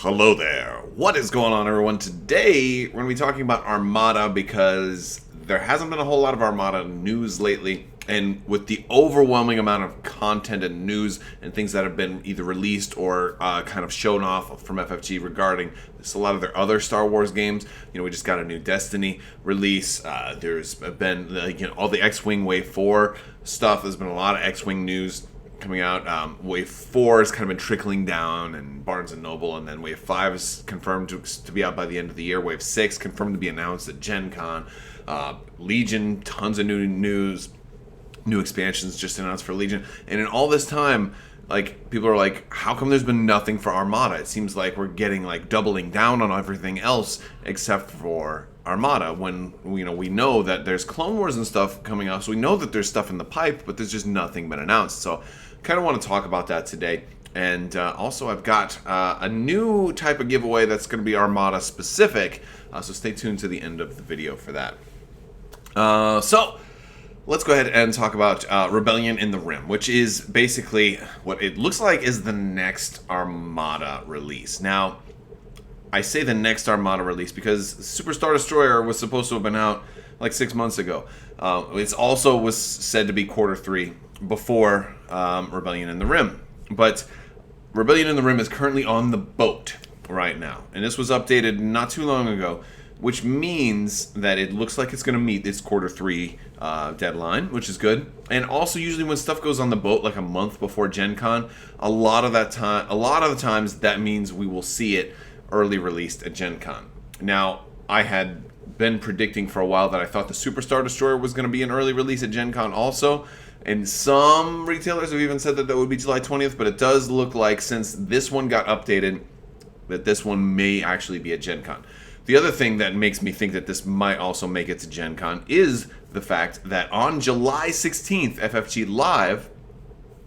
Hello there. What is going on, everyone? Today, we're going to be talking about Armada because there hasn't been a whole lot of Armada news lately. And with the overwhelming amount of content and news and things that have been either released or kind of shown off from FFG regarding a lot of their other Star Wars games. You know, we just got a new Destiny release. There's been all the X-Wing Wave 4 stuff. There's been a lot of X-Wing news coming out. Wave 4 has kind of been trickling down in Barnes & Noble, and then Wave 5 is confirmed to be out by the end of the year. Wave 6 confirmed to be announced at Gen Con. Legion, tons of new news. New expansions just announced for Legion. And in all this time, like, people are like, how come there's been nothing for Armada? It seems like we're getting, like, doubling down on everything else except for Armada, when we know that there's Clone Wars and stuff coming out, so we know that there's stuff in the pipe, but there's just nothing been announced. So kind of want to talk about that today. And also I've got a new type of giveaway that's going to be Armada specific, so stay tuned to the end of the video for that. So let's go ahead and talk about Rebellion in the Rim, which is basically what it looks like is the next Armada release. Now, I say the next Armada release because Super Star Destroyer was supposed to have been out like 6 months ago. It also was said to be Q3 before Rebellion in the Rim. But Rebellion in the Rim is currently on the boat right now. And this was updated not too long ago, which means that it looks like it's going to meet its Q3 deadline, which is good. And also, usually when stuff goes on the boat like a month before Gen Con, a lot of the times that means we will see it early released at Gen Con. Now, I had been predicting for a while that I thought the Super Star Destroyer was going to be an early release at Gen Con also. And some retailers have even said that would be July 20th, but it does look like, since this one got updated, that this one may actually be at Gen Con. The other thing that makes me think that this might also make it to Gen Con is the fact that on July 16th, FFG Live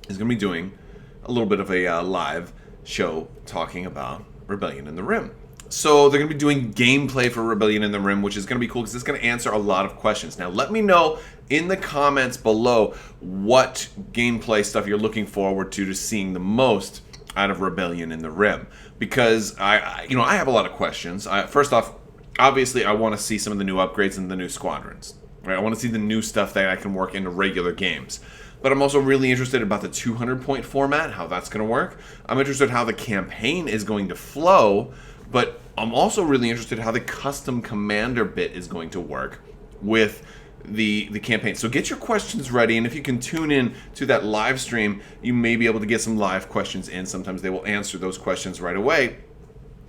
is going to be doing a little bit of a live show talking about Rebellion in the Rim. So they're going to be doing gameplay for Rebellion in the Rim, which is going to be cool because it's going to answer a lot of questions. Now, let me know in the comments below what gameplay stuff you're looking forward to seeing the most out of Rebellion in the Rim, because I have a lot of questions. First off, obviously, I want to see some of the new upgrades and the new squadrons. Right? I want to see the new stuff that I can work into regular games. But I'm also really interested about the 200-point format, how that's going to work. I'm interested how the campaign is going to flow, but I'm also really interested how the custom commander bit is going to work with the campaign. So get your questions ready, and if you can tune in to that live stream, you may be able to get some live questions in. Sometimes they will answer those questions right away.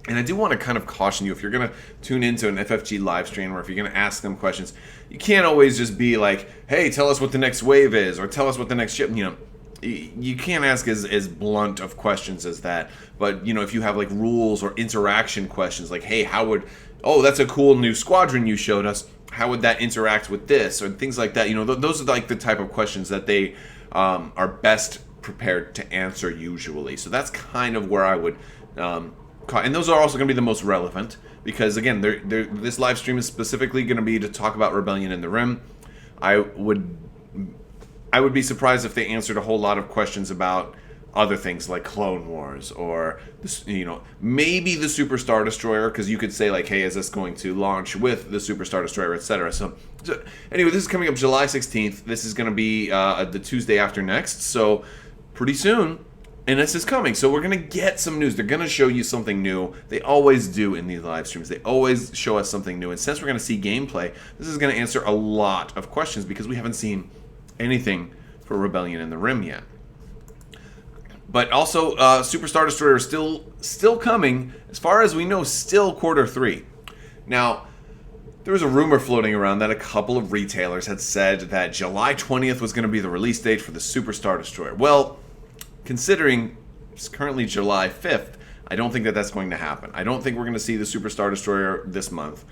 And I do want to kind of caution you, if you're going to tune into an FFG live stream, or if you're going to ask them questions, you can't always just be like, hey, tell us what the next wave is, or tell us what the next ship, you can't ask as blunt of questions as that. But, if you have like rules or interaction questions, like, hey, that's a cool new squadron you showed us, how would that interact with this, or things like that, those are like the type of questions that they are best prepared to answer usually. So that's kind of where I would, and those are also going to be the most relevant, because again, this live stream is specifically going to be to talk about Rebellion in the Rim. I would be surprised if they answered a whole lot of questions about other things like Clone Wars, or maybe the Super Star Destroyer, because you could say like, hey, is this going to launch with the Super Star Destroyer, etc. So anyway, this is coming up July 16th. This is going to be the Tuesday after next, so pretty soon. And this is coming, so we're going to get some news. They're going to show you something new. They always do in these live streams. They always show us something new. And since we're going to see gameplay, this is going to answer a lot of questions, because we haven't seen anything for Rebellion in the Rim yet. But also, Super Star Destroyer is still coming. As far as we know, still Q3. Now, there was a rumor floating around that a couple of retailers had said that July 20th was going to be the release date for the Super Star Destroyer. Well, considering it's currently July 5th, I don't think that that's going to happen. I don't think we're going to see the Super Star Destroyer this month.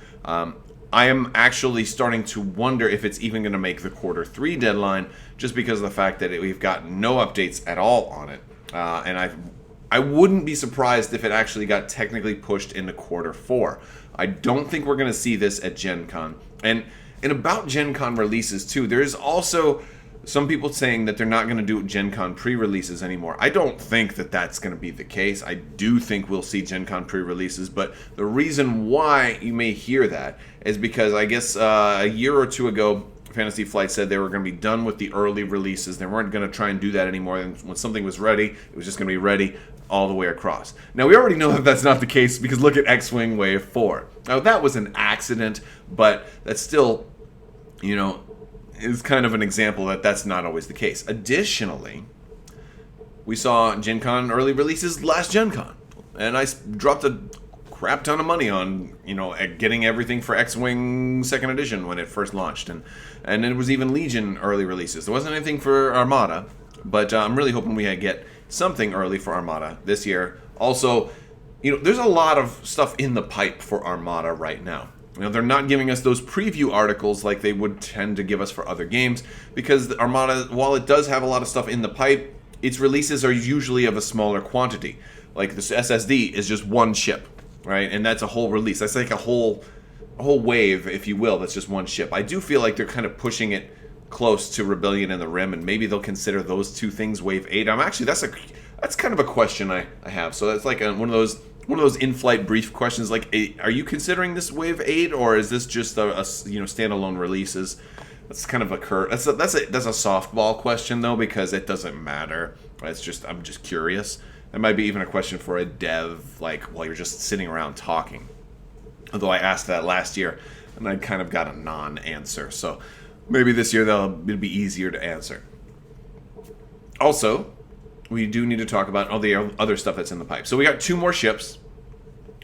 I am actually starting to wonder if it's even going to make the Q3 deadline, just because of the fact that we've got no updates at all on it. And I wouldn't be surprised if it actually got technically pushed into Q4. I don't think we're going to see this at Gen Con. And about Gen Con releases too, there's also some people saying that they're not going to do Gen Con pre-releases anymore. I don't think that that's going to be the case. I do think we'll see Gen Con pre-releases, but the reason why you may hear that is because I guess a year or two ago, Fantasy Flight said they were going to be done with the early releases. They weren't going to try and do that anymore. And when something was ready, it was just going to be ready all the way across. Now, we already know that that's not the case because look at X-Wing Wave 4. Now, that was an accident, but that's still, is kind of an example that that's not always the case. Additionally, we saw Gen Con early releases last Gen Con, and I dropped a crap ton of money on, getting everything for X-Wing 2nd Edition when it first launched, and it was even Legion early releases. There wasn't anything for Armada, but I'm really hoping we get something early for Armada this year. Also, there's a lot of stuff in the pipe for Armada right now. They're not giving us those preview articles like they would tend to give us for other games, because Armada, while it does have a lot of stuff in the pipe, its releases are usually of a smaller quantity. Like the SSD is just one ship, right? And that's a whole release. That's like a whole wave, if you will. That's just one ship. I do feel like they're kind of pushing it close to Rebellion and the Rim, and maybe they'll consider those two things Wave 8. That's kind of a question I have. So that's like one of those in-flight brief questions. Like, are you considering this Wave 8, or is this just a standalone releases? That's kind of that's a softball question though, because it doesn't matter. I'm just curious. That might be even a question for a dev, like while you're just sitting around talking. Although I asked that last year, and I kind of got a non-answer. So maybe this year it'll be easier to answer. Also, we do need to talk about all the other stuff that's in the pipe. So we got 2 more ships.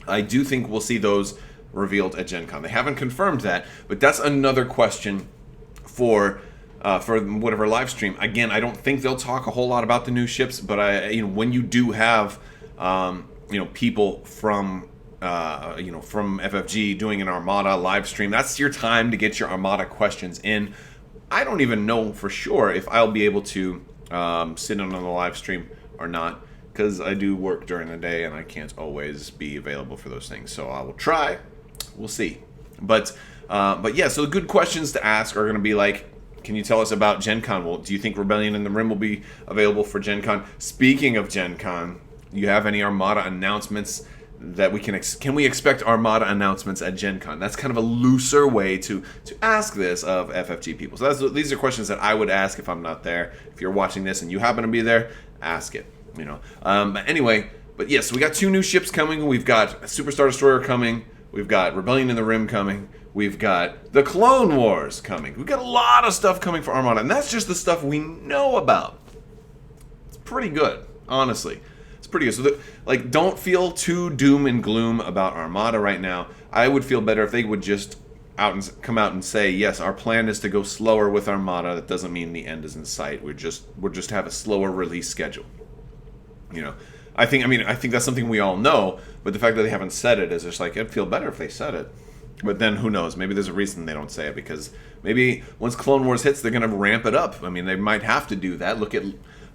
I do think we'll see those revealed at Gen Con. They haven't confirmed that, but that's another question for whatever live stream. Again, I don't think they'll talk a whole lot about the new ships, but when you do have people from FFG doing an Armada live stream, that's your time to get your Armada questions in. I don't even know for sure if I'll be able to sit in on the live stream or not, because I do work during the day and I can't always be available for those things. So I will try. We'll see. But yeah, so the good questions to ask are going to be like, can you tell us about Gen Con? Well, do you think Rebellion and the Rim will be available for Gen Con? Speaking of Gen Con, you have any Armada announcements that we can we expect Armada announcements at Gen Con? That's kind of a looser way to ask this of FFG people. So these are questions that I would ask if I'm not there. If you're watching this and you happen to be there, ask it. But anyway, but yes, we got 2 new ships coming. We've got a Superstar Destroyer coming. We've got Rebellion in the Rim coming. We've got the Clone Wars coming. We've got a lot of stuff coming for Armada, and that's just the stuff we know about. It's pretty good, honestly. It's pretty good. So, don't feel too doom and gloom about Armada right now. I would feel better if they would just come out and say, yes, our plan is to go slower with Armada. That doesn't mean the end is in sight. We'll just have a slower release schedule. I think that's something we all know, but the fact that they haven't said it is just like, it'd feel better if they said it. But then who knows? Maybe there's a reason they don't say it, because maybe once Clone Wars hits, they're going to ramp it up. I mean, they might have to do that. Look at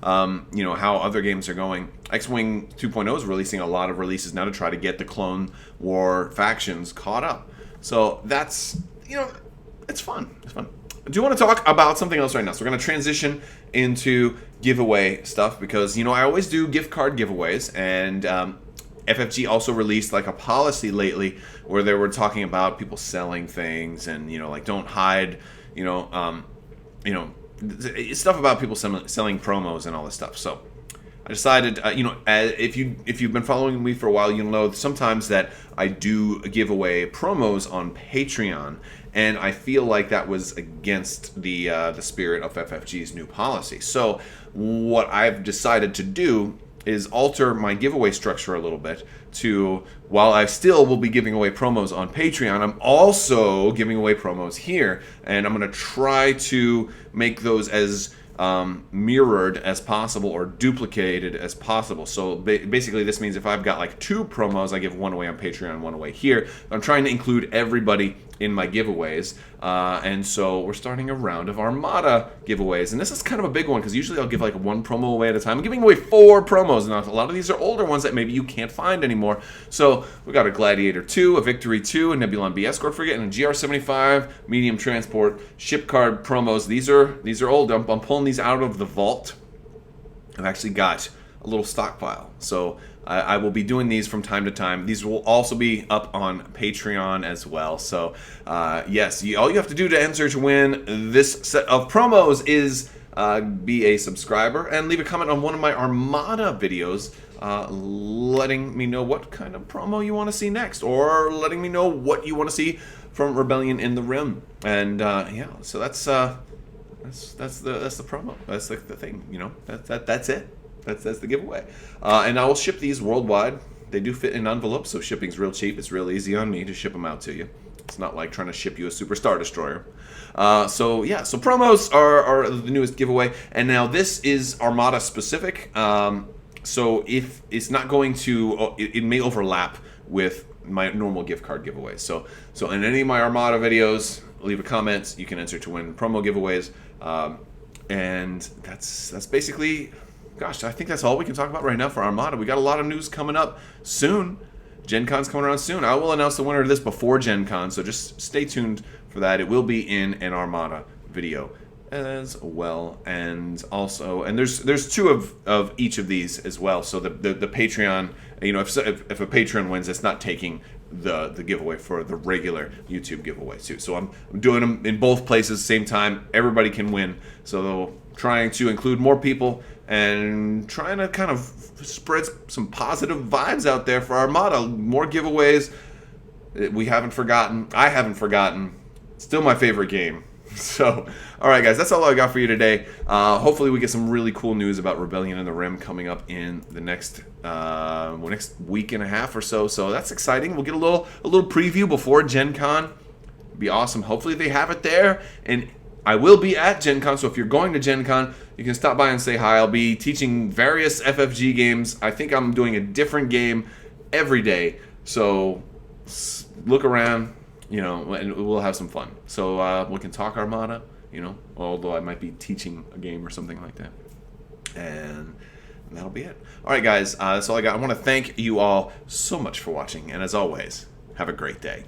how other games are going. X-Wing 2.0 is releasing a lot of releases now to try to get the Clone War factions caught up. So that's, it's fun. It's fun. I do want to talk about something else right now. So we're going to transition into giveaway stuff, because, I always do gift card giveaways, and FFG also released like a policy lately where they were talking about people selling things and, don't hide, stuff about people selling promos and all this stuff. So I decided, if you've been following me for a while, you'll know sometimes that I do give away promos on Patreon, and I feel like that was against the spirit of FFG's new policy. So what I've decided to do is alter my giveaway structure a little bit to, while I still will be giving away promos on Patreon, I'm also giving away promos here, and I'm going to try to make those as mirrored as possible or duplicated as possible. So basically this means if I've got like 2 promos, I give one away on Patreon, one away here. I'm trying to include everybody in my giveaways. And so we're starting a round of Armada giveaways. And this is kind of a big one because usually I'll give like one promo away at a time. I'm giving away 4 promos. And a lot of these are older ones that maybe you can't find anymore. So we got a Gladiator 2, a Victory 2, a Nebulon B Escort Frigate, and a GR75 medium transport ship card promos. These are old. I'm pulling these out of the vault. I've actually got a little stockpile. So I will be doing these from time to time. These will also be up on Patreon as well. So yes, all you have to do to enter to win this set of promos is be a subscriber and leave a comment on one of my Armada videos letting me know what kind of promo you want to see next, or letting me know what you want to see from Rebellion in the Rim. And yeah, so that's the promo. That's the thing, you know. That's it. That's the giveaway. And I will ship these worldwide. They do fit in envelopes, so shipping's real cheap. It's real easy on me to ship them out to you. It's not like trying to ship you a Super Star Destroyer. So yeah, so promos are the newest giveaway. And now this is Armada specific. So if it's not going to, it may overlap with my normal gift card giveaways. So in any of my Armada videos, leave a comment. You can enter to win promo giveaways. And that's basically, gosh, I think that's all we can talk about right now for Armada. We got a lot of news coming up soon. Gen Con's coming around soon. I will announce the winner of this before Gen Con, so just stay tuned for that. It will be in an Armada video as well. And also, and there's 2 of each of these as well. So the Patreon, you know, if a patron wins, it's not taking the giveaway for the regular YouTube giveaway too. So I'm doing them in both places at the same time. Everybody can win. So trying to include more people and trying to kind of spread some positive vibes out there for Armada. More giveaways. We haven't forgotten. I haven't forgotten. Still my favorite game. So, all right, guys, that's all I got for you today. Hopefully we get some really cool news about Rebellion in the Rim coming up in the next week and a half or so. So that's exciting. We'll get a little preview before Gen Con. It'd be awesome. Hopefully they have it there. And I will be at Gen Con, so if you're going to Gen Con, you can stop by and say hi. I'll be teaching various FFG games. I think I'm doing a different game every day. So look around. You know, and we'll have some fun. So we can talk Armada, you know, although I might be teaching a game or something like that. And that'll be it. All right, guys, that's all I got. I want to thank you all so much for watching. And as always, have a great day.